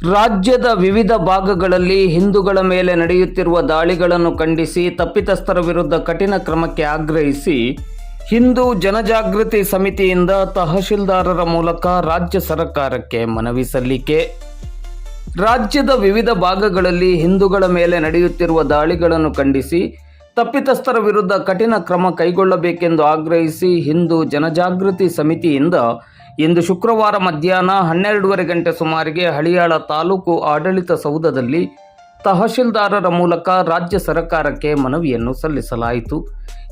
ರಾಜ್ಯದ ವಿವಿಧ ಭಾಗಗಳಲ್ಲಿ ಹಿಂದೂಗಳ ಮೇಲೆ ನಡೆಯುತ್ತಿರುವ ದಾಳಿಗಳನ್ನು ಖಂಡಿಸಿ ತಪ್ಪಿತಸ್ಥರ ವಿರುದ್ಧ ಕಠಿಣ ಕ್ರಮಕ್ಕೆ ಆಗ್ರಹಿಸಿ ಹಿಂದೂ ಜನಜಾಗೃತಿ ಸಮಿತಿಯಿಂದ ತಹಶೀಲ್ದಾರರ ಮೂಲಕ ರಾಜ್ಯ ಸರ್ಕಾರಕ್ಕೆ ಮನವಿ ಸಲ್ಲಿಕೆ. ರಾಜ್ಯದ ವಿವಿಧ ಭಾಗಗಳಲ್ಲಿ ಹಿಂದೂಗಳ ಮೇಲೆ ನಡೆಯುತ್ತಿರುವ ದಾಳಿಗಳನ್ನು ಖಂಡಿಸಿ ತಪ್ಪಿತಸ್ಥರ ವಿರುದ್ಧ ಕಠಿಣ ಕ್ರಮ ಕೈಗೊಳ್ಳಬೇಕೆಂದು ಆಗ್ರಹಿಸಿ ಹಿಂದೂ ಜನಜಾಗೃತಿ ಸಮಿತಿಯಿಂದ ಇಂದು ಶುಕ್ರವಾರ ಮಧ್ಯಾಹ್ನ 12:30 ಗಂಟೆ ಸುಮಾರಿಗೆ ಹಳಿಯಾಳ ತಾಲೂಕು ಆಡಳಿತ ಸೌಧದಲ್ಲಿ ತಹಶೀಲ್ದಾರರ ಮೂಲಕ ರಾಜ್ಯ ಸರ್ಕಾರಕ್ಕೆ ಮನವಿಯನ್ನು ಸಲ್ಲಿಸಲಾಯಿತು.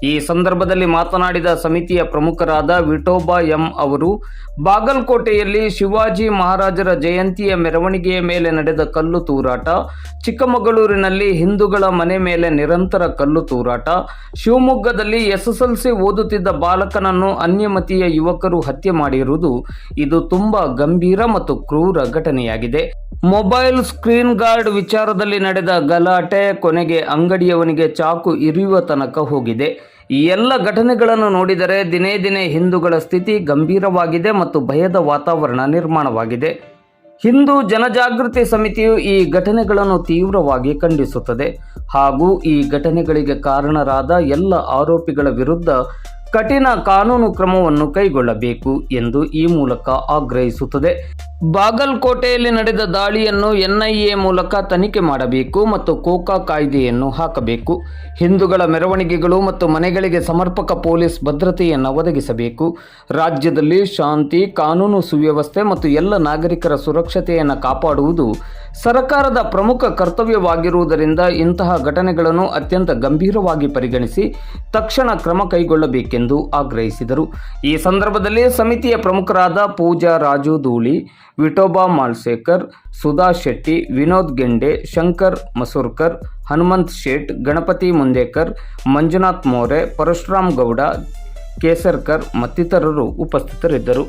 ಈ ಸಂದರ್ಭದಲ್ಲಿ ಮಾತನಾಡಿದ ಸಮಿತಿಯ ಪ್ರಮುಖರಾದ ವಿಠೋಬಾ ಎಂ ಅವರು, ಬಾಗಲಕೋಟೆಯಲ್ಲಿ ಶಿವಾಜಿ ಮಹಾರಾಜರ ಜಯಂತಿಯ ಮೆರವಣಿಗೆಯ ಮೇಲೆ ನಡೆದ ಕಲ್ಲು ತೂರಾಟ, ಚಿಕ್ಕಮಗಳೂರಿನಲ್ಲಿ ಹಿಂದೂಗಳ ಮನೆ ಮೇಲೆ ನಿರಂತರ ಕಲ್ಲು ತೂರಾಟ, ಶಿವಮೊಗ್ಗದಲ್ಲಿ SSLC ಓದುತ್ತಿದ್ದ ಬಾಲಕನನ್ನು ಅನ್ಯಮತೀಯ ಯುವಕರು ಹತ್ಯೆ ಮಾಡಿರುವುದು ಇದು ತುಂಬಾ ಗಂಭೀರ ಮತ್ತು ಕ್ರೂರ ಘಟನೆಯಾಗಿದೆ. ಮೊಬೈಲ್ ಸ್ಕ್ರೀನ್ ಗಾರ್ಡ್ ವಿಚಾರದಲ್ಲಿ ನಡೆದ ಗಲಾಟೆ ಕೊನೆಗೆ ಅಂಗಡಿಯವನಿಗೆ ಚಾಕು ಇರಿಯುವ ತನಕ ಹೋಗಿದೆ. ಈ ಎಲ್ಲ ಘಟನೆಗಳನ್ನು ನೋಡಿದರೆ ದಿನೇ ದಿನೇ ಹಿಂದೂಗಳ ಸ್ಥಿತಿ ಗಂಭೀರವಾಗಿದೆ ಮತ್ತು ಭಯದ ವಾತಾವರಣ ನಿರ್ಮಾಣವಾಗಿದೆ. ಹಿಂದೂ ಜನಜಾಗೃತಿ ಸಮಿತಿಯು ಈ ಘಟನೆಗಳನ್ನು ತೀವ್ರವಾಗಿ ಖಂಡಿಸುತ್ತದೆ ಹಾಗೂ ಈ ಘಟನೆಗಳಿಗೆ ಕಾರಣರಾದ ಎಲ್ಲ ಆರೋಪಿಗಳ ವಿರುದ್ಧ ಕಠಿಣ ಕಾನೂನು ಕ್ರಮವನ್ನು ಕೈಗೊಳ್ಳಬೇಕು ಎಂದು ಈ ಮೂಲಕ ಆಗ್ರಹಿಸುತ್ತದೆ. ಬಾಗಲಕೋಟೆಯಲ್ಲಿ ನಡೆದ ದಾಳಿಯನ್ನು NIA ಮೂಲಕ ತನಿಖೆ ಮಾಡಬೇಕು ಮತ್ತು ಕೋಕಾ ಕಾಯ್ದೆಯನ್ನು ಹಾಕಬೇಕು. ಹಿಂದೂಗಳ ಮೆರವಣಿಗೆಗಳು ಮತ್ತು ಮನೆಗಳಿಗೆ ಸಮರ್ಪಕ ಪೊಲೀಸ್ ಭದ್ರತೆಯನ್ನು ಒದಗಿಸಬೇಕು. ರಾಜ್ಯದಲ್ಲಿ ಶಾಂತಿ, ಕಾನೂನು ಸುವ್ಯವಸ್ಥೆ ಮತ್ತು ಎಲ್ಲ ನಾಗರಿಕರ ಸುರಕ್ಷತೆಯನ್ನು ಕಾಪಾಡುವುದು ಸರ್ಕಾರದ ಪ್ರಮುಖ ಕರ್ತವ್ಯವಾಗಿರುವುದರಿಂದ ಇಂತಹ ಘಟನೆಗಳನ್ನು ಅತ್ಯಂತ ಗಂಭೀರವಾಗಿ ಪರಿಗಣಿಸಿ ತಕ್ಷಣ ಕ್ರಮ ಕೈಗೊಳ್ಳಬೇಕೆಂದು ಆಗ್ರಹಿಸಿದರು. ಈ ಸಂದರ್ಭದಲ್ಲಿ ಸಮಿತಿಯ ಪ್ರಮುಖರಾದ ಪೂಜಾ ರಾಜು ಧೂಳಿ, ವಿಠೋಬಾ ಮಾಲ್ಶೇಖರ್, ಸುಧಾ ಶೆಟ್ಟಿ, ವಿನೋದ್ ಗೆಂಡೆ, ಶಂಕರ್ ಮಸೂರ್ಕರ್, ಹನುಮಂತ್ ಶೇಟ್, ಗಣಪತಿ ಮುಂದೇಕರ್, ಮಂಜುನಾಥ್ ಮೋರೆ, ಪರಶುರಾಮ್ ಗೌಡ, ಕೇಸರ್ಕರ್ ಮತ್ತಿತರರು ಉಪಸ್ಥಿತರಿದ್ದರು.